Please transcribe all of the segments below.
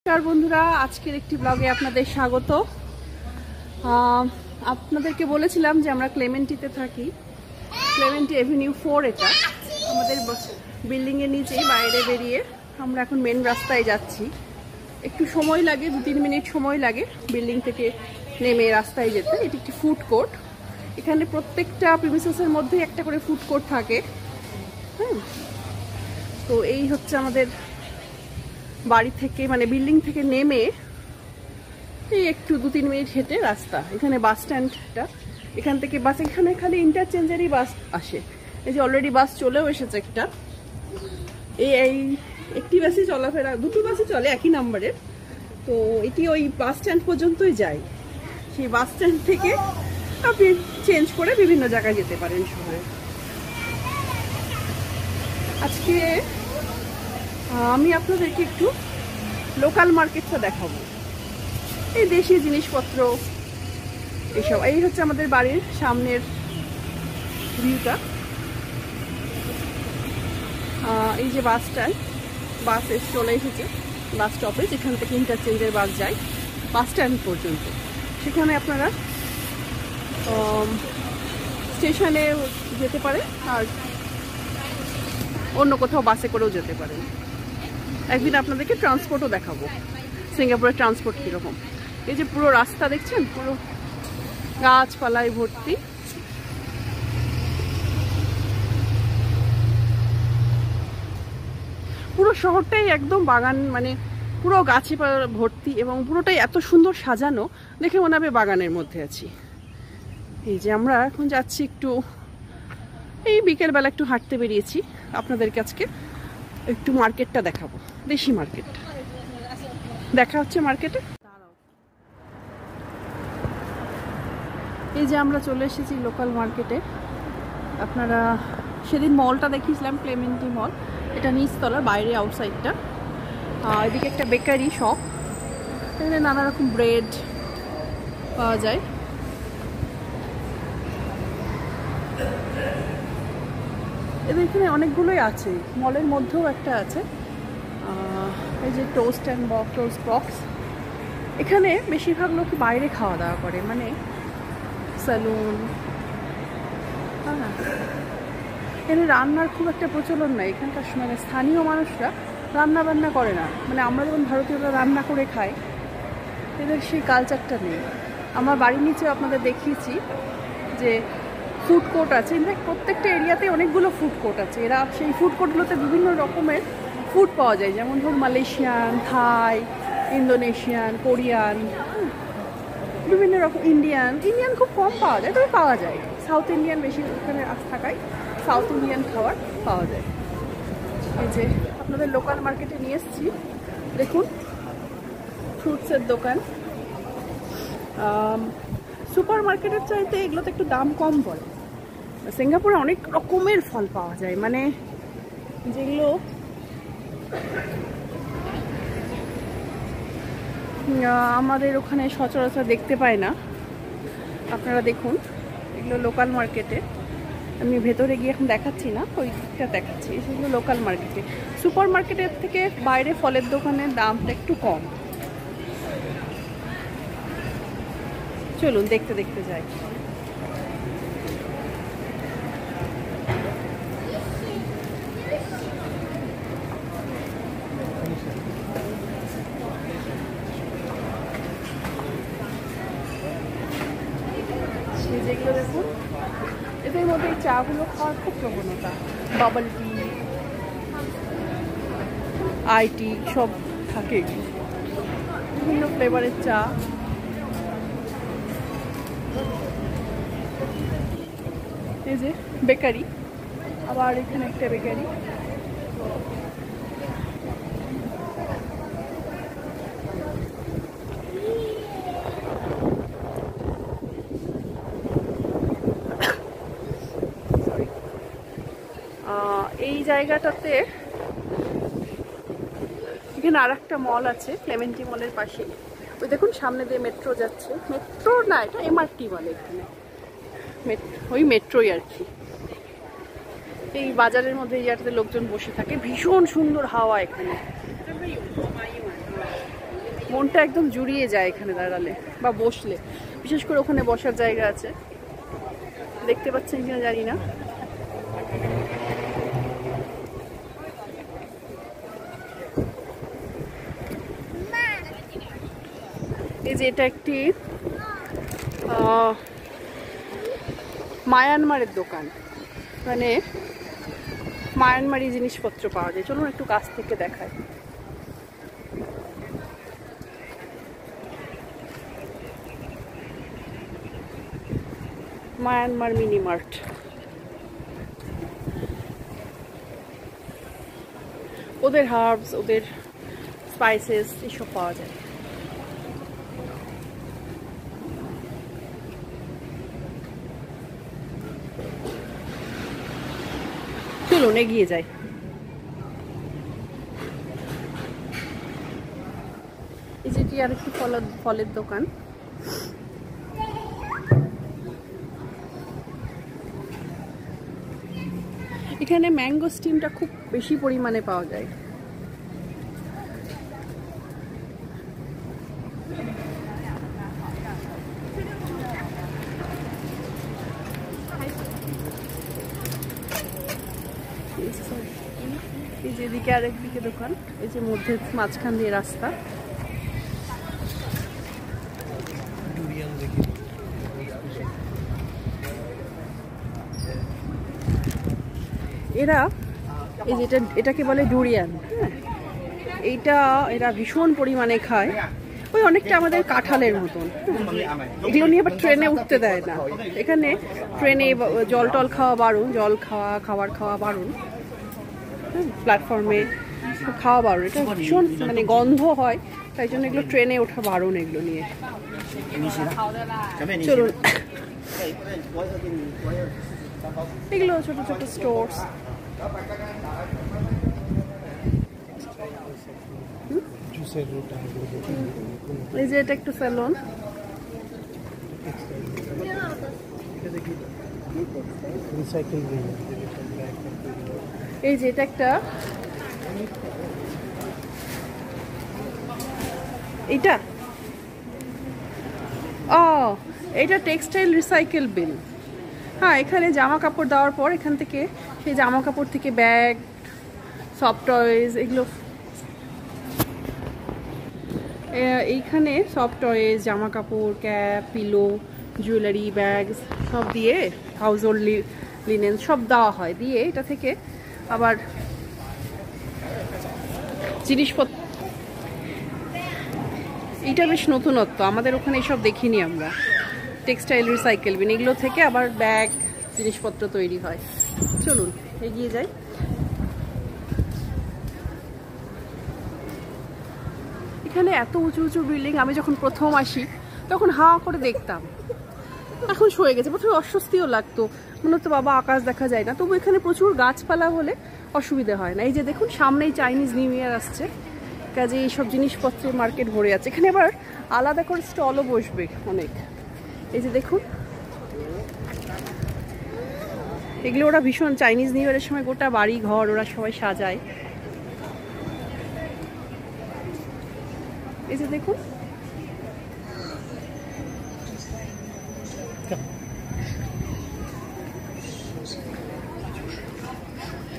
নমস্কার বন্ধুরা, আজকের একটি ব্লগে আপনাদের স্বাগত। আপনাদেরকে বলেছিলাম যে আমরা ক্লেমেন্টিতে থাকি। ক্লেমেন্টি এভিনিউ 4 এটা আমাদের বিল্ডিংয়ের নিচেই। বাইরে বেরিয়ে আমরা এখন মেন রাস্তায় যাচ্ছি। একটু সময় লাগে, 2-3 মিনিট সময় লাগে বিল্ডিং থেকে নেমে রাস্তায় যেতে। এটি একটি ফুড কোর্ট। এখানে প্রত্যেকটা প্রিমিসেসের মধ্যেই একটা করে ফুড কোর্ট থাকে। তো এই হচ্ছে আমাদের বাড়ি থেকে, মানে বিল্ডিং থেকে নেমে এই একটু 2-3 মিনিট হেঁটে রাস্তা। এখানে বাস স্ট্যান্ডটা, এখান থেকে বাস, এখানে খালি ইন্টারচেঞ্জারই বাস আসে। এই যে অলরেডি বাস চলেও এসেছে একটা। এই একটি বাসই চলাফেরা, দুটো বাসই চলে একই নাম্বারের। তো এটি ওই বাস স্ট্যান্ড পর্যন্তই যায়। সেই বাস স্ট্যান্ড থেকে আপনি চেঞ্জ করে বিভিন্ন জায়গায় যেতে পারেন শহরে। আজকে আমি আপনাদেরকে একটু লোকাল মার্কেটটা দেখাবো, এই দেশি জিনিসপত্র এইসব। এই হচ্ছে আমাদের বাড়ির সামনের ভিউটা। এই যে বাস স্ট্যান্ড, বাস চলে এসেছে বাস স্টপে, যেখান থেকে ইন্টারচেঞ্জের বাস যায় বাস স্ট্যান্ড পর্যন্ত। সেখানে আপনারা স্টেশনে যেতে পারে, আর অন্য কোথাও বাসে করেও যেতে পারেন। একদিন আপনাদেরকে ট্রান্সপোর্টও দেখাবো, সিঙ্গাপুরের ট্রান্সপোর্ট কীরকম। এই যে পুরো রাস্তা দেখছেন, পুরো গাছপালায় ভর্তি। পুরো শহরটাই একদম বাগান, মানে পুরো গাছে ভর্তি, এবং পুরোটাই এত সুন্দর সাজানো, দেখে মনে হবে বাগানের মধ্যে আছি। এই যে আমরা এখন যাচ্ছি একটু, এই বিকেলবেলা একটু হাঁটতে বেরিয়েছি। আপনাদেরকে আজকে একটু মার্কেটটা দেখাবো, দেশি মার্কেট। দেখা হচ্ছে মার্কেটে। এই যে আমরা চলে এসেছি লোকাল মার্কেটে। আপনারা সেদিন মলটা দেখিয়েছিলাম, ক্লেমেন্টি মল, এটা নিচতলা, বাইরে আউটসাইডটা। এদিকে একটা বেকারি শপ, এখানে নানা রকম ব্রেড পাওয়া যায়। এদের এখানে অনেকগুলোই আছে, মলের মধ্যেও একটা আছে। এই যে টোস্ট বক্স। এখানে বেশিরভাগ লোক বাইরে খাওয়া দাওয়া করে, মানে স্যালুন। এখানে রান্নার খুব একটা প্রচলন নাই। এখানকার মানে স্থানীয় মানুষরা রান্না বান্না করে না, মানে আমরা যেমন ভারতীয়রা রান্না করে খাই, এদের সেই কালচারটা নেই। আমার বাড়ির নিচেও আপনাদের দেখিয়েছি যে ফুড কোর্ট আছে। ইনফ্যাক্ট প্রত্যেকটা এরিয়াতে অনেকগুলো ফুড কোর্ট আছে। এরা সেই ফুড কোর্টগুলোতে বিভিন্ন রকমের ফুড পাওয়া যায়, যেমন ধরুন মালয়েশিয়ান, থাই, ইন্দোনেশিয়ান, কোরিয়ান, বিভিন্ন রকম, ইন্ডিয়ান খুব কম পাওয়া যায়, তবে পাওয়া যায়। সাউথ ইন্ডিয়ান বেশি ওখানে থাকায় সাউথ ইন্ডিয়ান খাবার পাওয়া যায়। এই যে আপনাদের লোকাল মার্কেটে নিয়ে এসেছি, দেখুন ফ্রুটসের দোকান। সুপার মার্কেটের চাইতে এগুলোতে একটু দাম কম পড়ে। সিঙ্গাপুরে অনেক রকমের ফল পাওয়া যায়, মানে যেগুলো আমাদের ওখানে সচরাচর দেখতে পায় না। আপনারা দেখুন, এগুলো লোকাল মার্কেটে। আমি ভেতরে গিয়ে এখন দেখাচ্ছি না, ওইটা দেখাচ্ছি। সেগুলো লোকাল মার্কেটে। সুপার মার্কেটের থেকে বাইরে ফলের দোকানের দামটা একটু কম। চলুন দেখতে দেখতে যাই। যেগুলো দেখুন, এদের মধ্যে এই চাগুলো খাওয়ার খুব প্রবণতা। বাবল টি, আইটি সব থাকে, বিভিন্ন ফ্লেভারের চা। এই যে বেকারি, আবার এখানে একটা বেকারি। এই জায়গাটাতে এখানে আর একটা মল আছে, ক্লেমেন্টি মলের পাশে। ওই দেখুন সামনে দিয়ে মেট্রো যাচ্ছে। মেট্রো না, এটা এমআরটি বলে এখানে, ওই মেট্রোই আর কি। এই বাজারের মধ্যে এই জায়গাটাতে লোকজন বসে থাকে, ভীষণ সুন্দর হাওয়া এখানে। মনটা একদম জুড়িয়ে যায় এখানে দাঁড়ালে বা বসলে, বিশেষ করে ওখানে বসার জায়গা আছে, দেখতে পাচ্ছেন কিনা জানি না। এই যে এটা একটি মায়ানমারের দোকান, মানে মায়ানমারি জিনিসপত্র পাওয়া যায়। চলুন একটু কাছ থেকে দেখায়। Myanmar mini mart. ওদের হার্বস, ওদের স্পাইসেস এসব পাওয়া যায়। চলুন এগিয়ে যাই। এই যেটি আর একটি ফলের দোকান। এখানে ম্যাঙ্গো স্টিমটা খুব বেশি পরিমাণে পাওয়া যায়। এই যে এদিকে আরেকদিকে দোকান, এই যে মধ্যে মাঝখান দিয়ে রাস্তা। এরা এই যেটা, এটাকে বলে ডুরিয়ান। হ্যাঁ, এরা ভীষণ পরিমাণে খায়, ওই অনেকটা আমাদের কাঁঠালের মতন। এগুলো নিয়ে আবার ট্রেনে উঠতে দেয় না। এখানে ট্রেনে জল টল খাওয়া বারণ, খাবার খাওয়া বারণ, প্ল্যাটফর্মে খাওয়া বারণ। এটা ভীষণ মানে গন্ধ হয়, তাই জন্য এগুলো ট্রেনে ওঠা বারণ এগুলো নিয়ে। চলুন, এগুলো ছোট ছোট স্টোরস। এই যে এটা একটু স্যালন। এই যে এটা একটা, এটা এটা টেক্সটাইল রিসাইকেল বিল। হ্যাঁ, এখানে জামা কাপড় দেওয়ার পর এখান থেকে সেই জামা কাপড় থেকে ব্যাগ, সফট টয়েস, এগুলো এইখানে সফট টয়েস, জামা কাপড়, ক্যাপ, পিলো, জুয়েলারি, ব্যাগ সব দিয়ে হাউস হোল্ড লিনেন সব দেওয়া হয়। দিয়ে এটা থেকে আবার জিনিসপত্র, এটা বেশ নতুনত্ব, আমাদের ওখানে এসব দেখিনি আমরা। টেক্সটাইল রিসাইকেল বিন, এগুলো থেকে আবার ব্যাগ, জিনিসপত্র তৈরি হয়। চলুন এগিয়ে যাই। এখানে এত উঁচু উঁচু বিল্ডিং, আমি যখন প্রথম আসি তখন হা করে দেখতাম, এখন সয়ে গেছে। প্রথমে অস্বস্তিও লাগতো, মনে হতো বাবা আকাশ দেখা যায় না। তবু এখানে প্রচুর গাছপালা হলে অসুবিধা হয় না। এই যে দেখুন, সামনেই চাইনিজ নিউ ইয়ার আসছে, কাজে এইসব জিনিসপত্রের মার্কেট ভরে আছে। এখানে আবার আলাদা করে স্টলও বসবে অনেক। এই যে দেখুন, এগুলো ওরা ভীষণ চাইনিজ নিউ ইয়ারের সময় গোটা বাড়ি ঘর ওরা সবাই সাজায়। এই যে দেখুন,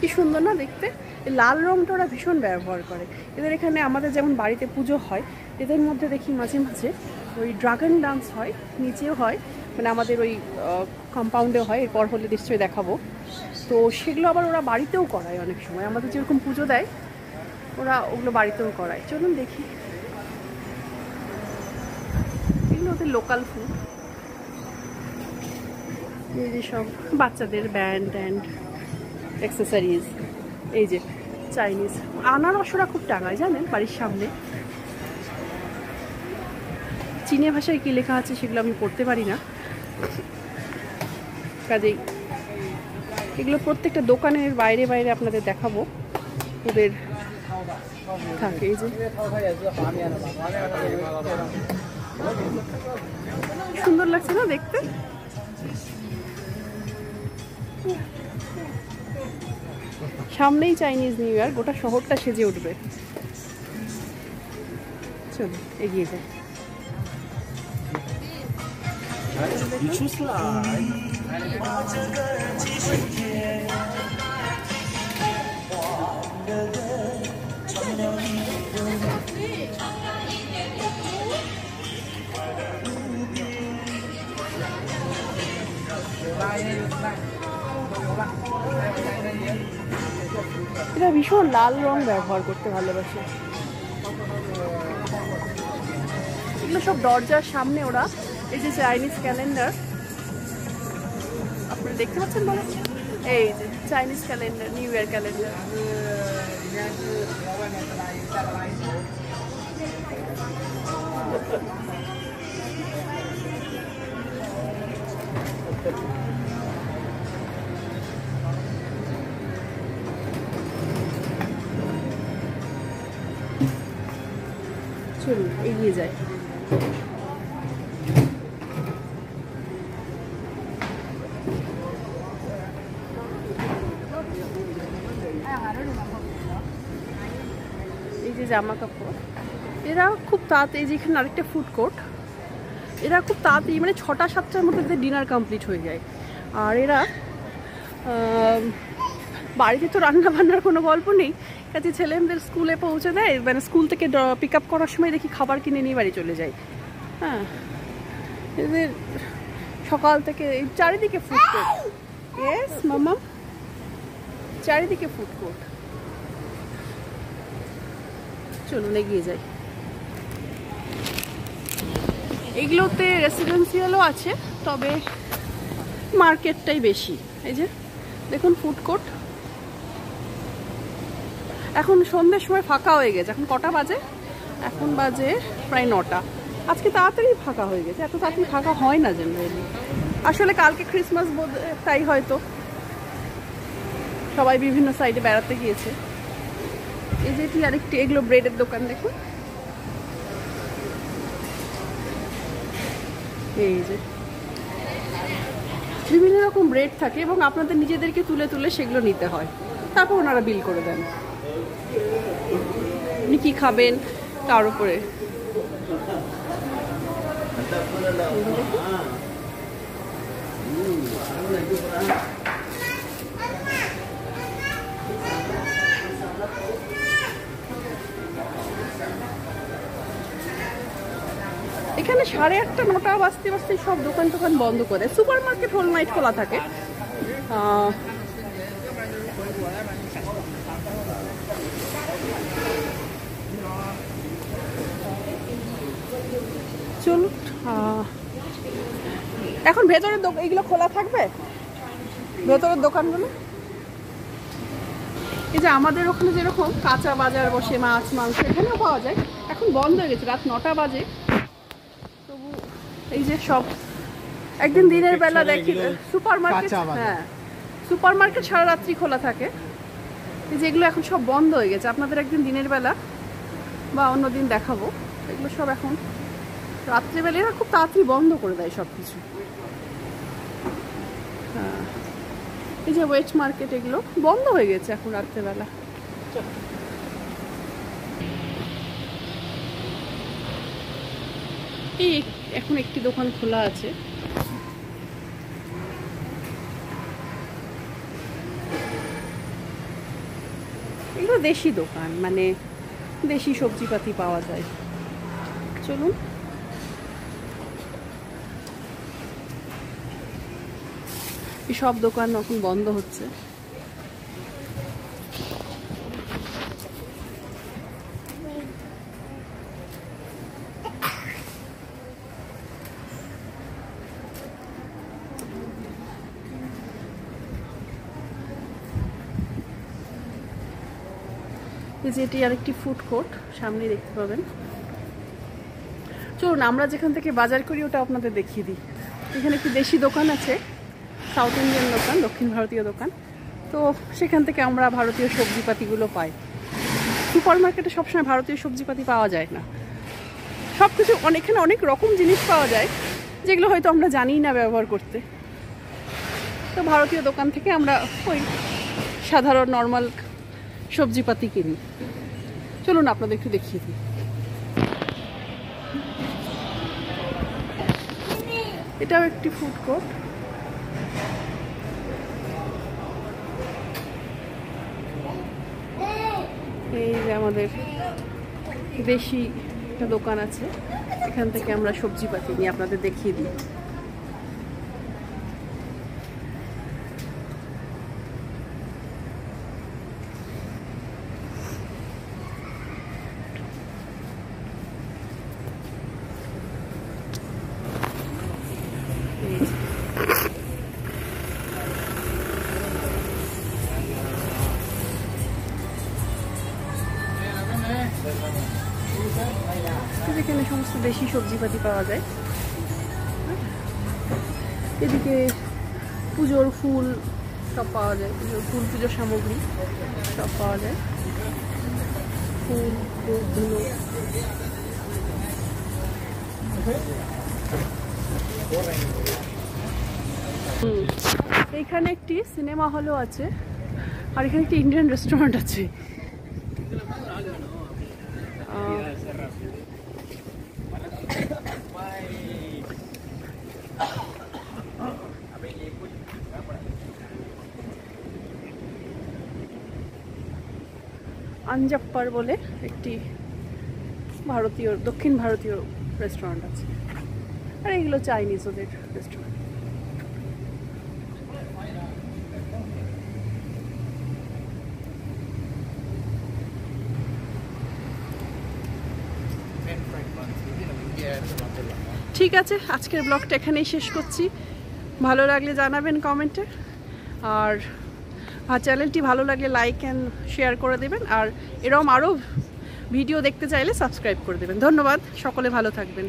কি সুন্দর না দেখতে। লাল রংটা ওরা ভীষণ ব্যবহার করে। এদের এখানে আমাদের যেমন বাড়িতে পুজো হয়, এদের মধ্যে দেখি মাঝে মাঝে ওই ড্রাগন ডান্স হয়, নিচেও হয়, মানে আমাদের ওই কম্পাউন্ডে হয়। এরপর হলে নিশ্চয়ই দেখাবো। তো সেগুলো আবার ওরা বাড়িতেও করায় অনেক সময়, আমাদের যেরকম পুজো দেয় ওরা ওগুলো বাড়িতেও করায়। চলুন দেখি। এগুলো ওদের লোকাল ফুড। এই যে সব বাচ্চাদের ব্যান্ড ট্যান্ড, অ্যাক্সেসরিজ। এই যে চাইনিজ আনারসরা খুব টাঙায় জানেন বাড়ির সামনে। চীনা ভাষায় কি লেখা আছে সেগুলো আমি পড়তে পারি না, কাজেই এগুলো প্রত্যেকটা দোকানের বাইরে বাইরে আপনাদের দেখাবো। ওদের থাকে। এই যে সুন্দর লাগছে না দেখতে। সামনেই চাইনিজ নিউ ইয়ার, গোটা শহরটা সেজে উঠবে। চলো এগিয়ে যাই। এরা ভীষণ লাল রং ব্যবহার করতে ভালোবাসে। এগুলো সব দরজার সামনে ওরা এই যে চাইনিজ ক্যালেন্ডার আপনারা দেখতে পাচ্ছেন বলে, এই যে Chinese calendar, new year calendar. চলুন এগিয়ে যাই। এই যে জামা কাপড়, এরা খুব তাড়াতাড়ি, যেখানে আরেকটা ফুড কোর্ট, এরা খুব তাড়াতাড়ি মানে 6টা-7টার মধ্যে ডিনার কমপ্লিট হয়ে যায়। আর এরা বাড়িতে তো রান্না বান্নার কোনো গল্প নেই, কাজে ছেলেমেয়েদের স্কুলে পৌঁছে দেয়, মানে স্কুল থেকে পিক আপ করার সময় দেখি খাবার কিনে নিয়ে বাড়ি চলে যায়। হ্যাঁ, এদের সকাল থেকে চারিদিকে ফুড কোর্ট। ইয়েস মামা, চারিদিকে ফুড কোর্ট। চলুন এগিয়ে যাই। এগুলোতে রেসিডেন্সিয়ালও আছে, তবে মার্কেটটাই বেশি। এই যে দেখুন ফুড কোর্ট। এখন সন্ধ্যের সময় ফাঁকা হয়ে গেছে। এখন কটা বাজে? এখন বাজে প্রায় 9টা। আজকে তাড়াতাড়ি ফাঁকা হয়ে গেছে, এত তাড়াতাড়ি ফাঁকা হয় না জেনারেলি। আসলে কালকে ক্রিসমাস বোধ, তাই হয়তো সবাই বিভিন্ন সাইডে বেড়াতে গিয়েছে। এই যে এটি আরেকটি, এগুলো ব্রেডের দোকান দেখুন। এই যে বিভিন্ন রকম ব্রেড থাকে এবং আপনাদের নিজেদেরকে তুলে তুলে সেগুলো নিতে হয়, তারপর ওনারা বিল করে দেন। আপনি কি খাবেন তার উপরে। এখানে 8:30 9টা বাজতে বাজতে সব দোকান টোকান বন্ধ করে। সুপার মার্কেট হোল নাইট খোলা থাকে। চলুন, এখন ভেতরের এইগুলো খোলা থাকবে, ভেতরের দোকানগুলো। এই যে আমাদের ওখানে যেরকম কাঁচা বাজার বসে, মাছ মাংস এখানেও পাওয়া যায়, এখন বন্ধ হয়ে গেছে, রাত 9টা বাজে। তবু এই যে সব একদিন দিনের বেলা দেখি সুপার মার্কেট, হ্যাঁ সুপার মার্কেট সারা রাত্রি খোলা থাকে। এই যেগুলো এখন সব বন্ধ হয়ে গেছে। আপনাদের একদিন দিনের বেলা বা অন্যদিন দেখাবো। এগুলো সব এখন রাত্রিবেলা এরা খুব তাড়াতাড়ি বন্ধ করে দেয় সব কিছু। হ্যাঁ, এই যে ওয়েট মার্কেট এগুলো বন্ধ হয়ে গেছে এখন রাত্রেবেলা। এই এখন একটি দোকান খোলা আছে। এগুলো দেশি দোকান, মানে দেশি সবজিপাতি পাওয়া যায়। চলুন এই সব দোকান এখন বন্ধ হচ্ছে। যেটি আরেকটি ফুড কোর্ট সামনে দেখতে পাবেন। চলুন আমরা যেখান থেকে বাজার করি ওটা আপনাদের দেখিয়ে দিই। এখানে একটি দেশি দোকান আছে, সাউথ ইন্ডিয়ান দোকান, দক্ষিণ ভারতীয় দোকান। তো সেখান থেকে আমরা ভারতীয় সবজিপাতিগুলো পাই। সুপার মার্কেটে সবসময় ভারতীয় সবজিপাতি পাওয়া যায় না। সব কিছু এখানে অনেক রকম জিনিস পাওয়া যায় যেগুলো হয়তো আমরা জানি না ব্যবহার করতে। তো ভারতীয় দোকান থেকে আমরা ওই সাধারণ নর্মাল সবজিপাতি কিনি। চলুন আপনাদের একটু দেখিয়ে দিই। এটাও একটি ফুড কোর্ট। এই যে আমাদের দেশি একটা দোকান আছে, এখান থেকে আমরা সবজিপাতি নিয়ে আপনাদের দেখিয়ে দিই। এখানে সমস্ত দেশি সবজিপাতি পাওয়া যায়। এদিকে পুজোর ফুল সব পাওয়া যায়, পুজোর ফুল, পুজোর সামগ্রী সব পাওয়া যায়, ফুল, ধুলো। এইখানে একটি সিনেমা হলও আছে, আর এখানে একটি ইন্ডিয়ান রেস্টুরেন্ট আছে। আঞ্জাপ্পার বলে একটি ভারতীয়, দক্ষিণ ভারতীয় রেস্টুরেন্ট আছে, আর এগুলো চাইনিজ ওদের রেস্টুরেন্ট। ঠিক আছে, আজকের ব্লগটা এখানেই শেষ করছি। ভালো লাগলে জানাবেন কমেন্টে, আর চ্যানেলটি ভালো লাগলে লাইক অ্যান্ড শেয়ার করে দেবেন, আর এরকম আরও ভিডিও দেখতে চাইলে সাবস্ক্রাইব করে দেবেন। ধন্যবাদ, সকলে ভালো থাকবেন।